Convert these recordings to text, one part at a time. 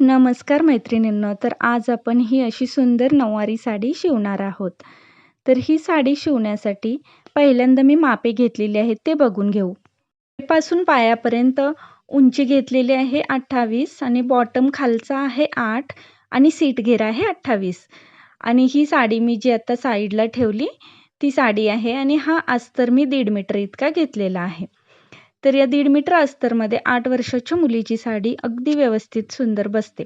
नमस्कार मैत्रिणींनो. तर आज आपण ही अशी सुंदर नऊवारी साडी शिवणार आहोत. तर ही साडी शिवण्यासाठी पहिल्यांदा मी मापे घेतलेली आहेत ते बघून घेऊ. पासून पायापर्यंत उंची घेतलेली आहे 28 आणि बॉटम खालचा आहे 8 आणि सीट घेरा आहे 28. आणि ही साडी मी जी आता साईडला ठेवली ती साडी आहे आणि हा अस्तर मी 1.5 मीटर इतका घेतलेला आहे. तर या 1.5 मीटर अस्तरमध्ये 8 वर्षाच्या मुलीची साडी अगदी व्यवस्थित सुंदर बसते.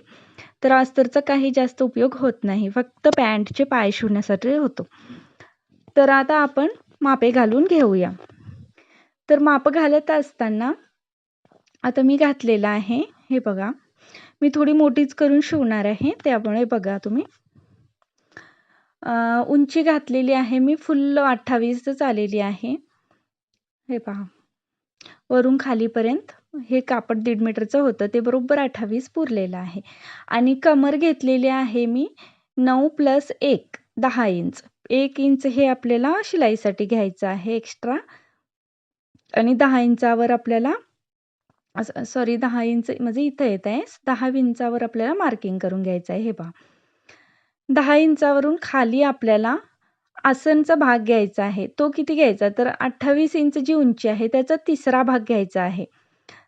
तर अस्तरचा काही जास्त उपयोग होत नाही, फक्त पॅन्टचे पाय शिवण्यासाठी होतो. तर आता आपण मापे घालून घेऊया. तर माप घालत असताना आता मी घातलेला आहे, हे बघा. मी थोडी मोठीच करून शिवणार आहे, त्यामुळे बघा तुम्ही. उंची घातलेली आहे मी फुल 28च आलेली आहे. हे पहा, वरून खालीपर्यंत हे कापड 1.5 मीटरचं होतं, ते बरोबर 28 पुरलेलं आहे. आणि कमर घेतलेली आहे मी 9 + 1 10 इंच. 1 इंच हे आपल्याला शिलाईसाठी घ्यायचं आहे एक्स्ट्रा. आणि 10 इंचावर आपल्याला 10 इंच म्हणजे इथं येत आहे, 10 इंचावर आपल्याला मार्किंग करून घ्यायचं आहे. हे पहा, 10 इंचावरून खाली आपल्याला आसनचा भाग घ्यायचा आहे. तो किती घ्यायचा, तर 28 इंच जी उंची आहे त्याचा 3रा भाग घ्यायचा आहे.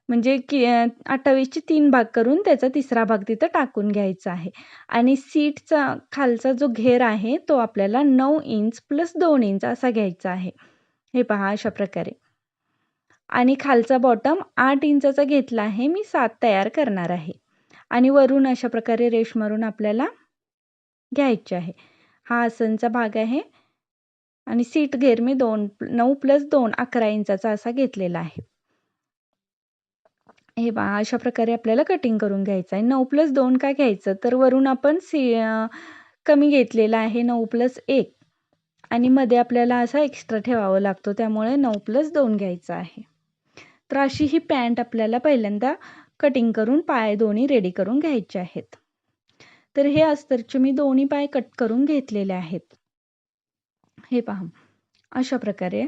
म्हणजे 28चे 3 भाग करून त्याचा 3रा भाग तिथं टाकून घ्यायचा आहे. आणि सीटचा खालचा जो घेर आहे तो आपल्याला 9 इंच + 2 इंच असा घ्यायचा आहे. हे पहा, अशा प्रकारे. आणि खालचा बॉटम 8 इंचाचा घेतला आहे मी, 7 तयार करणार आहे. आणि वरून अशा प्रकारे रेष मारून आपल्याला घ्यायचे आहे. हा आसनचा भाग आहे. आणि सीट घेर मी 9 + 2 11 इंचाचा असा घेतलेला आहे. हे पहा, अशा प्रकारे आपल्याला कटिंग करून घ्यायचं आहे. 9 + 2 का घ्यायचं, तर वरून आपण कमी घेतलेला आहे 9 + 1 आणि मध्ये आपल्याला असा एक्स्ट्रा ठेवावा लागतो, त्यामुळे 9 + 2 घ्यायचं आहे. तर अशी ही पॅन्ट आपल्याला पहिल्यांदा कटिंग करून पाय दोन्ही रेडी करून घ्यायचे आहेत. तर हे अस्तरचे मी दोन्ही पाय कट करून घेतलेले आहेत. हे पहा, अशा प्रकारे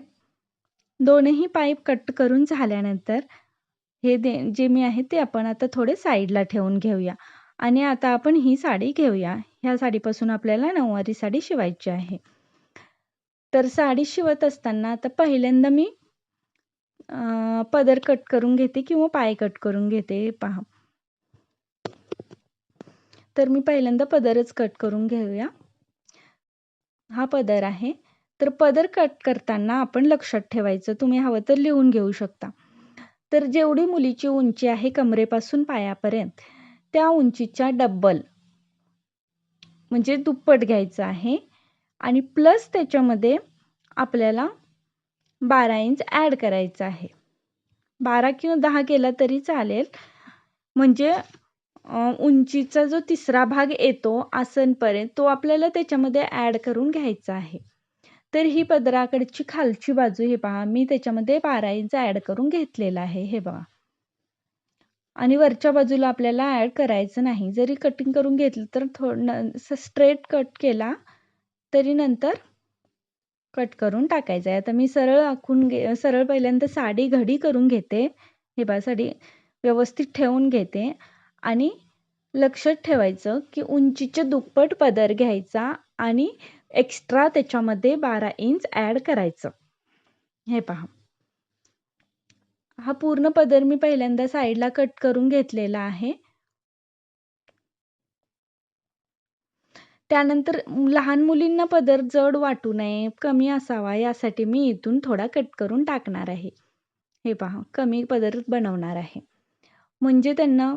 दोन्ही पाय कट करून झाल्यानंतर हे जे मी आहे ते आपण आता थोडे साईडला ठेवून घेऊया. आणि आता आपण ही साडी घेऊया. ह्या साडीपासून आपल्याला नऊवारी साडी शिवायची आहे. तर साडी शिवत असताना आता पहिल्यांदा मी पदर कट करून घेते किंवा पाय कट करून घेते. पहा, तर मी पहिल्यांदा पदरच कट करून घेऊया. हा पदर आहे. तर पदर कट करताना आपण लक्षात ठेवायचं, तुम्ही हवं तर लिहून घेऊ शकता. तर जेवढी मुलीची उंची आहे कमरेपासून पायापर्यंत त्या उंचीच्या डबल म्हणजे दुप्पट घ्यायचं आहे. आणि प्लस त्याच्यामध्ये आपल्याला 12 इंच ॲड करायचं आहे. 12 किंवा 10 केला तरी चालेल. म्हणजे उंचीचा जो 3रा भाग येतो आसनपर्यंत तो आपल्याला त्याच्यामध्ये ॲड करून घ्यायचा आहे. तर ही पदराकडची खालची बाजू, हे पहा, मी त्याच्यामध्ये 12 इंच ॲड करून घेतलेला आहे. हे बघा. आणि वरच्या बाजूला आपल्याला ॲड करायचं नाही. जरी कटिंग करून घेतलं तर थोडं स्ट्रेट कट केला तरी नंतर कट करून टाकायचं आहे. आता मी सरळ पहिल्यांदा साडी घडी करून घेते. हे पहा, साडी व्यवस्थित ठेवून घेते आणि लक्षात ठेवायचं की उंचीच्या दुप्पट पदर घ्यायचा आणि एक्स्ट्रा त्याच्यामध्ये 12 इंच ॲड करायचं. हे पहा, हा पूर्ण पदर मी पहिल्यांदा साईडला कट करून घेतलेला आहे. त्यानंतर लहान मुलींना पदर जड वाटू नये, कमी असावा, यासाठी मी इथून थोडा कट करून टाकणार आहे. हे पहा, कमी पदर बनवणार आहे. म्हणजे त्यांना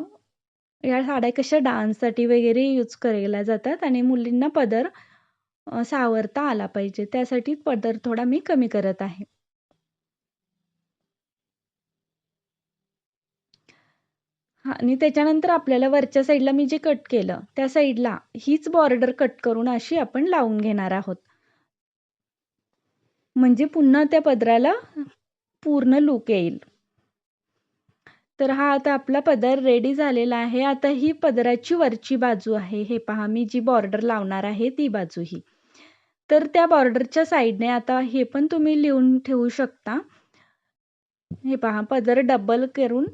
या साड्या कशा डान्ससाठी वगैरे यूज केल्या जातात आणि मुलींना पदर सावरता आला पाहिजे, त्यासाठी पदर थोडा मी कमी करत आहे. आणि त्याच्यानंतर आपल्याला वरच्या साईडला मी जे कट केलं त्या साईडला हीच बॉर्डर कट करून अशी आपण लावून घेणार आहोत. म्हणजे पुन्हा त्या पदराला पूर्ण लूक येईल. तर हा आता आपला पदर रेडी झालेला आहे. आता ही पदराची वरची बाजू आहे. हे पहा, मी जी बॉर्डर लावणार आहे ती बाजू ही. तर त्या बॉर्डरच्या साईडने आता हे पण तुम्ही लिहून ठेवू शकता. हे पहा, पदर डबल करून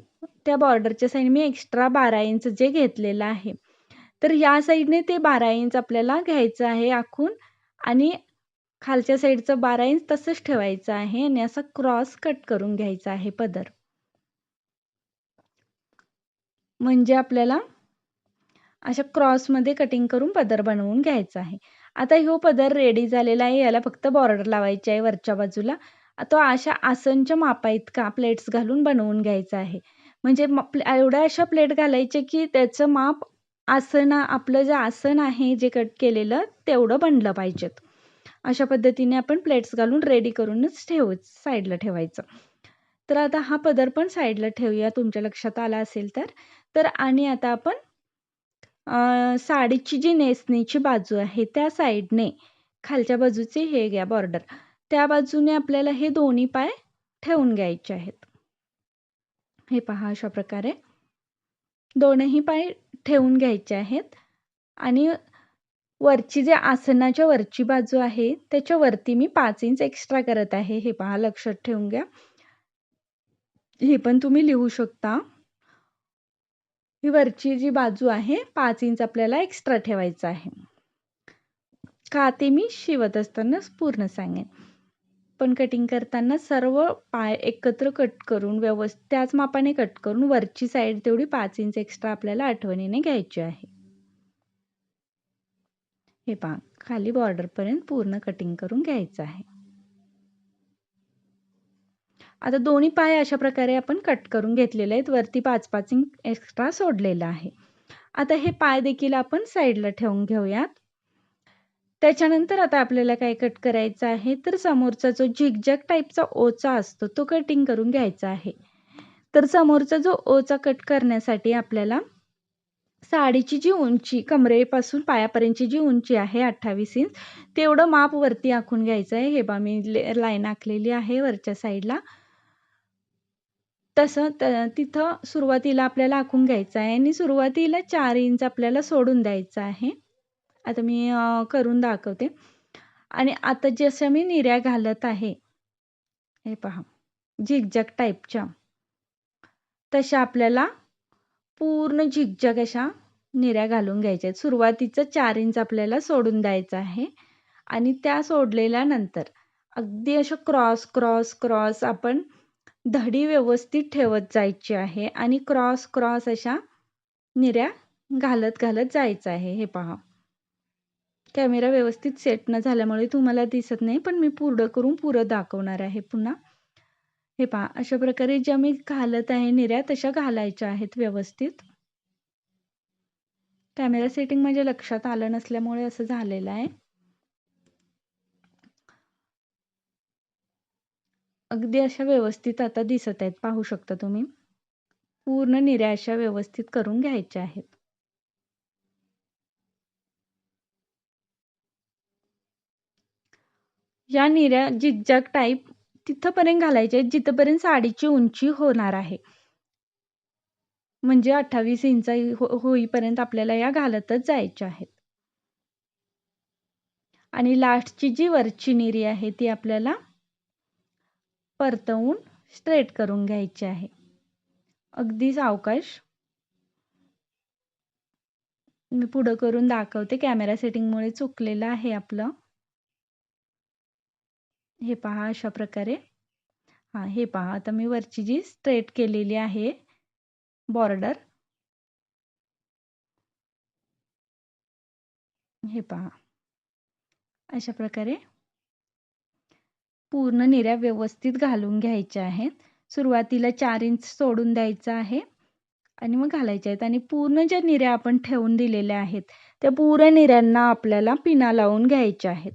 त्या बॉर्डरच्या साईडने मी एक्स्ट्रा 12 इंच जे घेतलेलं आहे, तर या साईडने ते 12 इंच आपल्याला घ्यायचं आहे आखून आणि खालच्या साईडचं 12 इंच तसंच ठेवायचं आहे आणि असा क्रॉस कट करून घ्यायचा आहे पदर. म्हणजे आपल्याला अशा क्रॉसमध्ये कटिंग करून पदर बनवून घ्यायचा आहे. आता ह्यो पदर रेडी झालेला आहे. याला फक्त बॉर्डर लावायची आहे वरच्या बाजूला. तो अशा आसनच्या मापाइतका प्लेट्स घालून बनवून घ्यायचा आहे. म्हणजे एवढ्या अशा प्लेट घालायचे की त्याचं माप आपलं जे आसन आहे जे कट केलेलं तेवढं बनलं पाहिजेत. अशा पद्धतीने आपण प्लेट्स घालून रेडी करूनच साईडला ठेवायचं. तर आता हा पदर पण साईडला ठेवूया, तुमच्या लक्षात आला असेल तर. तर आणि आता आपण साडीची जी नेसणीची बाजू आहे त्या साईडने खालच्या बाजूचे हे घ्या बॉर्डर, त्या बाजूने आपल्याला हे दोन्ही पाय ठेवून घ्यायचे आहेत. हे पहा अशा प्रकारे दोनही पाय ठेवून घ्यायचे आहेत आणि वरची जे आसनाच्या वरची बाजू आहे त्याच्या वरती मी 5 इंच एक्स्ट्रा करत आहे. हे पहा, लक्षात ठेवून घ्या. हे पण तुम्ही लिहू शकता. ही वरची जी बाजू आहे 5 इंच आपल्याला एक्स्ट्रा ठेवायचं आहे. का ते मी शिवत असताना पूर्ण सांगेन. पण कटिंग करताना सर्व पाय एकत्र कट करून व्यवस्थित त्याच मापाने कट करून वरची साईड तेवढी 5 इंच एक्स्ट्रा आपल्याला आठवणीने घ्यायची आहे. हे पहा, खाली बॉर्डर पर्यंत पूर्ण कटिंग करून घ्यायचं आहे. आता दोन्ही पाय अशा प्रकारे आपण कट करून घेतलेले आहेत. वरती 5-5 इंच एक्स्ट्रा सोडलेलं आहे. आता हे पाय देखील आपण साईडला ठेवून घेऊयात. त्याच्यानंतर आता आपल्याला काय कट करायचं आहे, तर समोरचा जो झिगझॅग टाईपचा ओचा असतो तो कटिंग करून घ्यायचा आहे. तर समोरचा जो ओचा कट करण्यासाठी आपल्याला साडीची जी उंची कमरेपासून पायापर्यंतची जी उंची आहे 28 इंच तेवढं माप वरती आखून घ्यायचं आहे. हे पहा, मी लाईन आखलेली आहे वरच्या साईडला. तसं तिथं सुरुवातीला आपल्याला आखून घ्यायचं आहे आणि सुरुवातीला 4 इंच आपल्याला सोडून द्यायचं आहे. आता मी करून दाखवते. आणि आता जसं मी निर्या घालत आहे, हे पहा झिगझॅग टाईपच्या, तशा आपल्याला पूर्ण झिगझॅग अशा निर्या घालून घ्यायच्या आहेत. सुरुवातीचं 4 इंच आपल्याला सोडून द्यायचं आहे आणि त्या सोडलेल्यानंतर अगदी अशा क्रॉस आपण धडी व्यवस्थित ठेवत जायची आहे आणि क्रॉस अशा निर्या घालत जायचं आहे. हे पहा, कॅमेरा व्यवस्थित सेट न झाल्यामुळे तुम्हाला दिसत नाही, पण मी पुढं दाखवणार आहे पुन्हा. हे पहा, अशा प्रकारे ज्या मी घालत आहे निर्या तशा घालायच्या आहेत व्यवस्थित. कॅमेरा सेटिंग माझ्या लक्षात आलं नसल्यामुळे असं झालेलं आहे. अगदी अशा व्यवस्थित आता दिसत आहेत, पाहू शकता तुम्ही. पूर्ण निर्या अशा व्यवस्थित करून घ्यायच्या आहेत. या निर्या झिगझॅग टाईप तिथपर्यंत घालायच्या आहेत जिथपर्यंत साडीची उंची होणार आहे. म्हणजे 28 इंच होईपर्यंत आपल्याला या घालतच जायच्या आहेत. आणि लास्टची जी वरची निरी आहे ती आपल्याला परतवून स्ट्रेट करून घ्यायची आहे. अगदी सावकाश. मी पुढं करून दाखवते, कॅमेरा सेटिंगमुळे चुकलेलं आहे आपलं. हे पहा अशा प्रकारे. हे पहा, आता मी वरची जी स्ट्रेट केलेली आहे बॉर्डर, हे पहा अशा प्रकारे पूर्ण निर्या व्यवस्थित घालून घ्यायच्या आहेत. सुरुवातीला 4 इंच सोडून द्यायचं आहे आणि मग घालायच्या आहेत. आणि पूर्ण ज्या निर्या आपण ठेवून दिलेल्या आहेत त्या पूर्ण निर्यांना आपल्याला पिना लावून घ्यायच्या आहेत.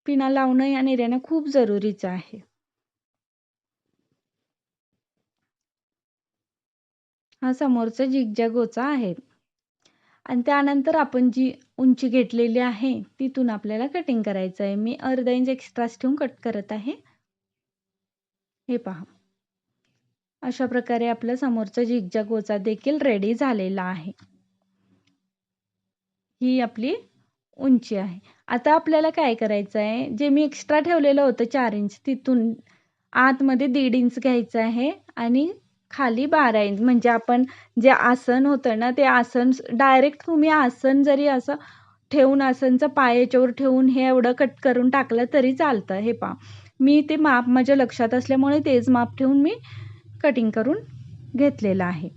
पिना लावणं या निर्यांना खूप जरुरीचं आहे. हा समोरचा झिगझॅग ओचा आहे आणि त्यानंतर आपण जी उंची घेतलेली आहे तिथून आपल्याला कटिंग करायचं आहे. मी अर्धा इंच एक्स्ट्राच ठेवून कट करत आहे. हे पहा, अशा प्रकारे आपला समोरचा झिगझॅग ओचा देखील रेडी झालेला आहे. ही आपली उंची आहे. आता आपल्याला काय करायचं आहे, जे मी एक्स्ट्रा ठेवलेलं होतं 4 इंच तिथून आतमध्ये 1.5 इंच घ्यायचं आहे आणि खाली 12 इंच म्हणजे आपण जे आसन होतं ना, ते आसन डायरेक्ट तुम्ही आसन जरी असं ठेवून आसनचा पाय याच्यावर ठेवून हे एवढं कट करून टाकलं तरी चालतं. हे पहा, मी ते माप माझ्या लक्षात असल्यामुळे तेच माप ठेवून मी कटिंग करून घेतलेलं आहे.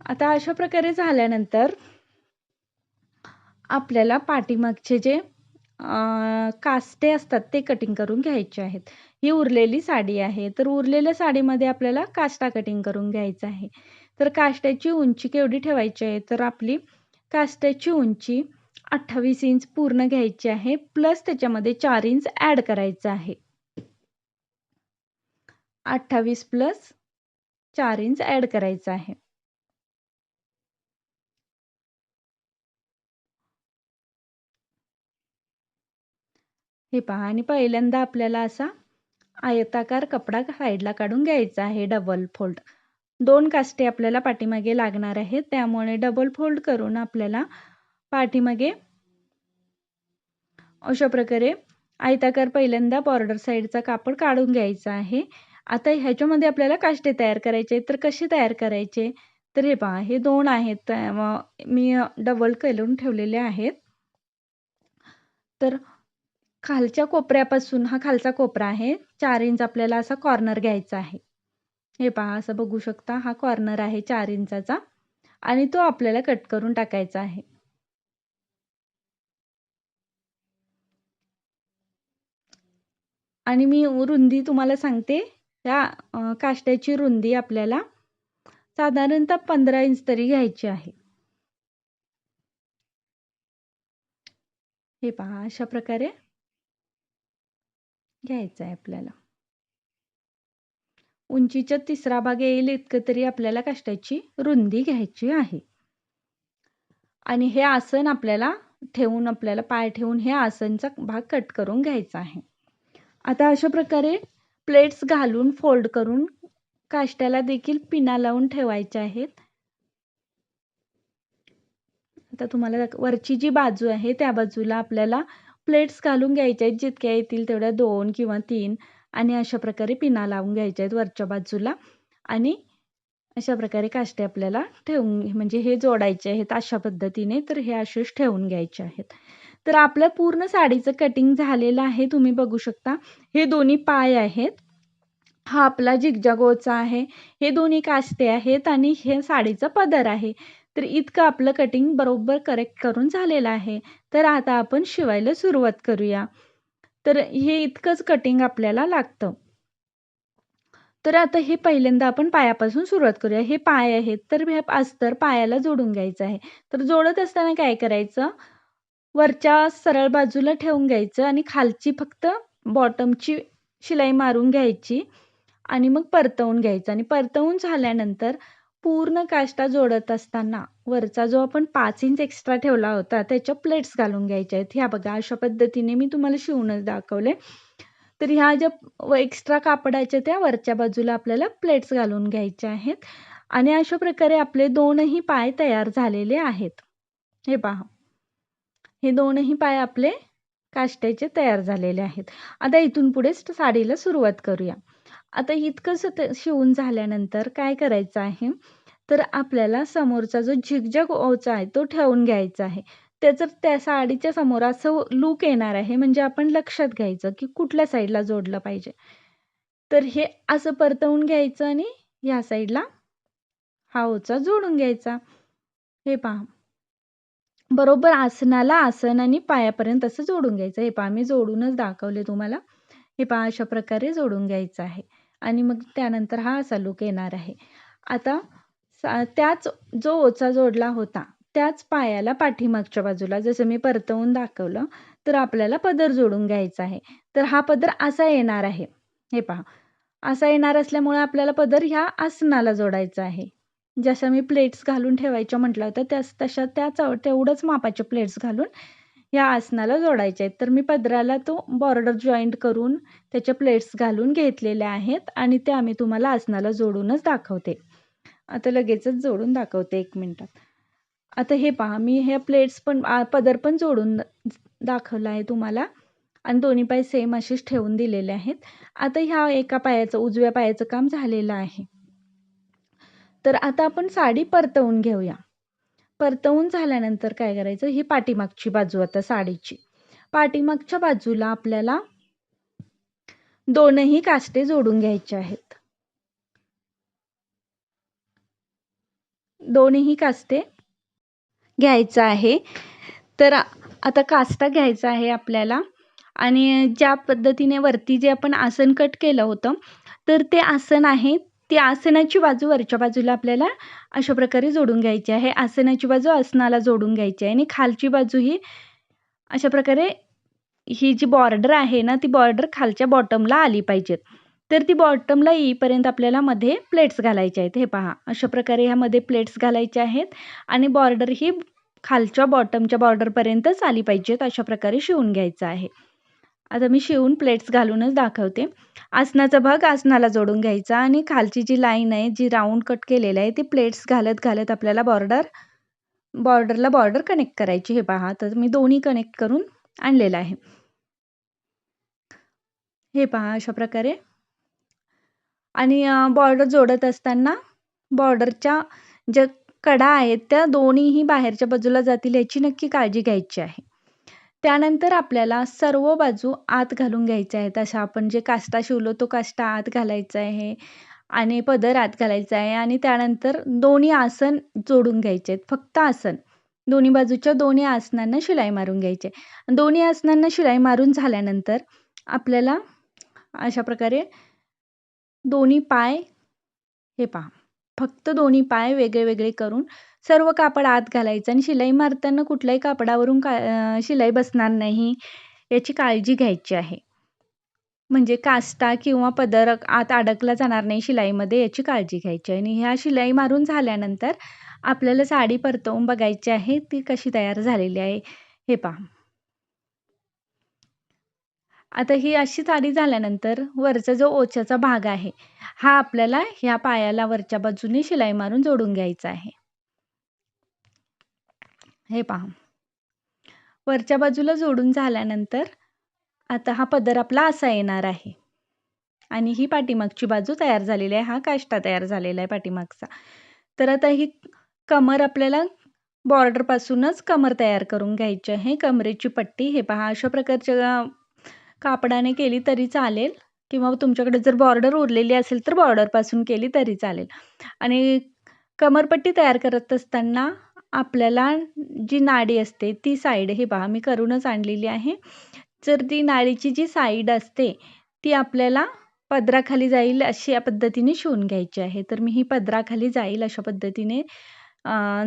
आता अशा प्रकारे झाल्यानंतर आपल्याला पाठीमागचे जे काष्टे असतात ते कटिंग करून घ्यायचे आहेत. ही उरलेली साडी आहे. तर उरलेल्या साडीमध्ये आपल्याला काष्टा कटिंग करून घ्यायचा आहे. तर काष्टाची उंची केवढी ठेवायची आहे? तर आपली काष्टाची उंची 28 इंच पूर्ण घ्यायची आहे. प्लस त्याच्यामध्ये 4 इंच ॲड करायचं आहे. 28 प्लस 4 इंच ॲड करायचं आहे. हे पहा आणि पहिल्यांदा आपल्याला असा आयताकार कपडा साईडला काढून घ्यायचा आहे डबल फोल्ड. 2 काष्टे आपल्याला पाठीमागे लागणार आहेत. त्यामुळे डबल फोल्ड करून आपल्याला पाठीमागे अशा प्रकारे आयताकार पहिल्यांदा बॉर्डर साईडचा कापड काढून घ्यायचा आहे. आता ह्याच्यामध्ये आपल्याला काष्टे तयार करायचे आहेत. तर कसे तयार करायचे? तर हे पहा, हे 2 आहेत मी डबल करून ठेवलेले आहेत. तर खालच्या कोपऱ्यापासून हा खालचा कोपरा आहे. 4 इंच आपल्याला असा कॉर्नर घ्यायचा आहे. हे पहा, असं बघू शकता, हा कॉर्नर आहे 4 इंचाचा आणि तो आपल्याला कट करून टाकायचा आहे. आणि मी रुंदी तुम्हाला सांगते, त्या काष्टाची रुंदी आपल्याला साधारणतः 15 इंच तरी घ्यायची आहे. हे पहा, अशा प्रकारे घ्यायचं आहे आपल्याला. उंचीचा 3रा भाग येईल इतकं तरी आपल्याला काष्टाची रुंदी घ्यायची आहे. आणि हे आसन आपल्याला ठेवून, आपल्याला पाय ठेवून हे आसनचा भाग कट करून घ्यायचा आहे. आता अशा प्रकारे प्लेट्स घालून फोल्ड करून काष्ट्याला देखील पिना लावून ठेवायच्या आहेत. आता तुम्हाला वरची जी बाजू आहे त्या बाजूला आपल्याला प्लेट्स घालून घ्यायच्या आहेत, जितक्या येतील तेवढ्या 2 किंवा 3 आणि अशा प्रकारे पिना लावून घ्यायच्या आहेत वरच्या बाजूला आणि अशा प्रकारे काष्टे आपल्याला ठेवून म्हणजे हे जोडायचे आहेत अशा पद्धतीने. तर हे असेच ठेवून घ्यायचे आहेत. तर आपलं पूर्ण साडीचं कटिंग झालेलं आहे. तुम्ही बघू शकता, हे दोन्ही पाय आहेत. हा आपला जिगजागोचा आहे. हे दोन्ही काष्टे आहेत आणि हे साडीचा पदर आहे. तर इतकं आपलं कटिंग बरोबर करेक्ट करून झालेलं आहे. तर आता आपण शिवायला सुरुवात करूया. तर हे इतकंच कटिंग आपल्याला लागतं. तर आता हे पहिल्यांदा आपण पायापासून सुरुवात करूया. हे पाय आहेत, तर हे अस्तर पायाला जोडून घ्यायचं आहे. तर जोडत असताना काय करायचं, वरच्या सरळ बाजूला ठेवून घ्यायचं आणि खालची फक्त बॉटमची शिलाई मारून घ्यायची आणि मग परतवून घ्यायचं आणि परतवून झाल्यानंतर पूर्ण काष्टा जोडत असताना वरचा जो आपण 5 इंच एक्स्ट्रा ठेवला होता त्याच्या प्लेट्स घालून घ्यायच्या आहेत. ह्या बघा, अशा पद्धतीने मी तुम्हाला शिवूनच दाखवले. तर ह्या ज्या एक्स्ट्रा कापडाच्या त्या वरच्या बाजूला आपल्याला प्लेट्स घालून घ्यायच्या आहेत आणि अशा प्रकारे आपले 2ही पाय तयार झालेले आहेत. हे पहा, हे 2ही पाय आपले काष्ट्याचे तयार झालेले आहेत. आता इथून पुढे साडीला सुरुवात करूया. आता इतकंसं शिवून झाल्यानंतर काय करायचं आहे, तर आपल्याला समोरचा जो झिगझॅग ओचा आहे तो ठेवून घ्यायचा आहे. त्याचं त्या साडीच्या समोर असं लूक येणार आहे, म्हणजे आपण लक्षात घ्यायचं की कुठल्या साईडला जोडलं पाहिजे. तर हे असं परतवून घ्यायचं आणि ह्या साईडला हा ओचा जोडून घ्यायचा. हे पहा, बरोबर आसनाला आसन आणि पायापर्यंत असं जोडून घ्यायचं. हे पहा, मी जोडूनच दाखवले तुम्हाला. हे पहा, अशा प्रकारे जोडून घ्यायचं आहे आणि मग त्यानंतर हा असा लूक येणार आहे. आता त्याच जो ओचा जोडला होता त्याच पायाला पाठीमागच्या बाजूला जसं मी परतवून दाखवलं, तर आपल्याला पदर जोडून घ्यायचा आहे. तर हा पदर असा येणार आहे. हे पहा, असा येणार असल्यामुळे आपल्याला पदर ह्या आसनाला जोडायचा आहे. जशा मी प्लेट्स घालून ठेवायच्या म्हटलं होतं तशा तेवढंच मापाच्या प्लेट्स घालून या आसनाला जोडायच्या आहेत. तर मी पदराला तो बॉर्डर जॉईंट करून त्याच्या प्लेट्स घालून घेतलेल्या आहेत आणि त्या मी तुम्हाला आसनाला जोडूनच दाखवते. आता लगेचच जोडून दाखवते 1 मिनिटात. आता हे पहा, मी हे प्लेट्स पण पदर पण जोडून दाखवला आहे तुम्हाला आणि दोन्ही पाय सेम असेच ठेवून दिलेले आहेत. आता ह्या एका पायाचं उजव्या पायाचं काम झालेलं आहे. तर आता आपण साडी परतवून घेऊया. परतवून झाल्यानंतर काय करायचं, ही पाठीमागची बाजू आता साडीची. पाठीमागच्या बाजूला आपल्याला दोनही काष्टे जोडून घ्यायचे आहेत. दोन्ही काष्टे घ्यायचं आहे. तर आता काष्टा घ्यायचा आहे आपल्याला आणि ज्या पद्धतीने वरती जे आपण आसन कट केलं होतं, तर ते आसन आहे, ती आसनाची बाजू वरच्या बाजूला आपल्याला अशा प्रकारे जोडून घ्यायची आहे. आसनाची बाजू आसनाला जोडून घ्यायची आहे आणि खालची बाजू ही अशा प्रकारे, ही जी बॉर्डर आहे ना, ती बॉर्डर खालच्या बॉटमला आली पाहिजेत. तर ती बॉटमला येईपर्यंत आपल्याला मध्ये प्लेट्स घालायचे आहेत. हे पहा, अशा प्रकारे ह्यामध्ये प्लेट्स घालायचे आहेत आणि बॉर्डर ही खालच्या बॉटमच्या बॉर्डरपर्यंतच आली पाहिजेत. अशा प्रकारे शिवून घ्यायचं आहे. आता मी शिवून प्लेट्स घालूनच दाखवते. आसनाचा भाग आसनाला जोडून घ्यायचा आणि खालची जी लाईन आहे, जी राऊंड कट केलेलं आहे, ती प्लेट्स घालत घालत आपल्याला बॉर्डरला बॉर्डर कनेक्ट करायची. हे पहा, तर मी दोन्ही कनेक्ट करून आणलेलं आहे. हे पहा अशा प्रकारे. आणि बॉर्डर जोडत असताना बॉर्डरच्या ज्या कडा आहेत त्या दोन्हीही बाहेरच्या बाजूला जातील याची नक्की काळजी घ्यायची आहे. त्यानंतर आपल्याला सर्व बाजू आत घालून घ्यायच्या आहेत. अशा आपण जे काष्टा शिवलो तो काष्टा आत घालायचा आहे आणि पदर आत घालायचा आहे आणि त्यानंतर दोन्ही आसन जोडून घ्यायचे आहेत. फक्त आसन, दोन्ही बाजूच्या दोन्ही आसनांना शिलाई मारून घ्यायची आहे. दोन्ही आसनांना शिलाई मारून झाल्यानंतर आपल्याला अशा प्रकारे दोन्ही पाय, हे पहा, फक्त दोन्ही पाय वेगळे वेगळे करून सर्व कापड आत घालायचं आणि शिलाई मारताना कुठल्याही कापडावरून शिलाई बसणार नाही याची काळजी घ्यायची आहे. म्हणजे काष्टा किंवा पदर आत अडकला जाणार नाही शिलाईमध्ये याची काळजी घ्यायची आहे. आणि ह्या शिलाई मारून झाल्यानंतर आपल्याला साडी परतवून बघायची आहे ती कशी तयार झालेली आहे. हे पहा, आता ही अशी साडी झाल्यानंतर वरचा जो ओच्याचा भाग आहे हा आपल्याला ह्या पायाला वरच्या बाजूने शिलाई मारून जोडून घ्यायचा आहे. हे पहा, वरच्या बाजूला जोडून झाल्यानंतर आता हा पदर आपला असा येणार आहे आणि ही पाठीमागची बाजू तयार झालेली आहे. हा काष्टा तयार झालेला आहे पाठीमागचा. तर आता ही कमर आपल्याला बॉर्डर पासूनच कमर तयार करून घ्यायची आहे. कमरेची पट्टी हे पहा अशा प्रकारच्या कापडाने केली तरी चालेल किंवा तुमच्याकडे जर बॉर्डर उरलेली असेल तर बॉर्डरपासून केली तरी चालेल. आणि कमरपट्टी तयार करत असताना आपल्याला जी नाडी असते ती साईड, हे पहा मी करूनच आणलेली आहे. जर ती नाडीची जी साईड असते ती आपल्याला पदराखाली जाईल अशी या पद्धतीने शिवून घ्यायची आहे. तर मी ही पदराखाली जाईल अशा पद्धतीने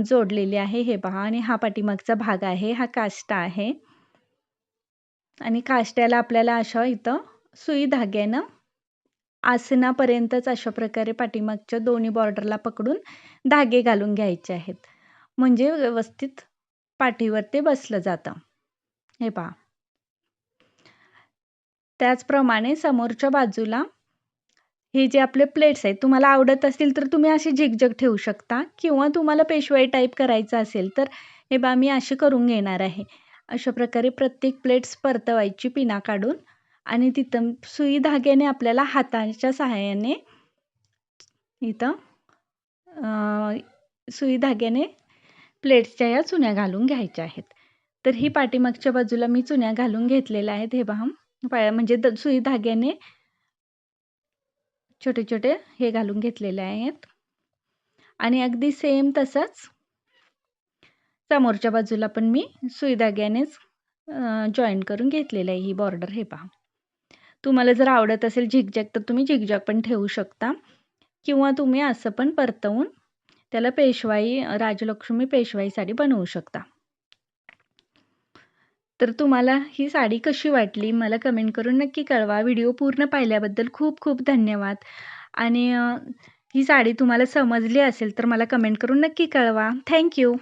जोडलेली आहे. हे पहा, आणि हा पाठीमागचा भाग आहे, हा काष्टा आहे आणि काष्ट्याला आपल्याला अशा इथं सुई धाग्यानं आसनापर्यंतच अशा प्रकारे पाठीमागच्या दोन्ही बॉर्डरला पकडून धागे घालून घ्यायचे आहेत. म्हणजे व्यवस्थित पाठीवर ते बसलं जातं. हे पहा, त्याचप्रमाणे समोरच्या बाजूला हे जे आपले प्लेट्स आहेत, तुम्हाला आवडत असतील तर तुम्ही असे झिगझग ठेवू शकता किंवा तुम्हाला पेशवाई टाईप करायचं असेल तर हे बा मी असे करून घेणार आहे. अशा प्रकारे प्रत्येक प्लेट्स परतवायची पिना काढून आणि तिथं सुई धाग्याने आपल्याला हाताच्या सहाय्याने इथं सुई धाग्याने प्लेट्सच्या या चुन्या घालून घ्यायच्या आहेत. तर ही पाठीमागच्या बाजूला मी चुन्या घालून घेतलेल्या आहेत. हे पहा, म्हणजे सुई धाग्याने छोटे छोटे हे घालून घेतलेले आहेत आणि अगदी सेम तसंच समोरच्या बाजूला पण मी सुई धाग्यानेच जॉईन करून घेतलेलं आहे ही बॉर्डर. हे पहा, तुम्हाला जर आवडत असेल झिगझॅग तर तुम्ही झिगझॅग पण ठेवू शकता किंवा तुम्ही असं पण परतवून त्याला पेशवाई, राजलक्ष्मी पेशवाई साडी बनवू शकता. तर तुम्हाला ही साडी कशी वाटली मला कमेंट करून नक्की कळवा. व्हिडिओ पूर्ण पाहिल्याबद्दल खूप खूप धन्यवाद. आणि ही साडी तुम्हाला समजली असेल तर मला कमेंट करून नक्की कळवा. थँक्यू.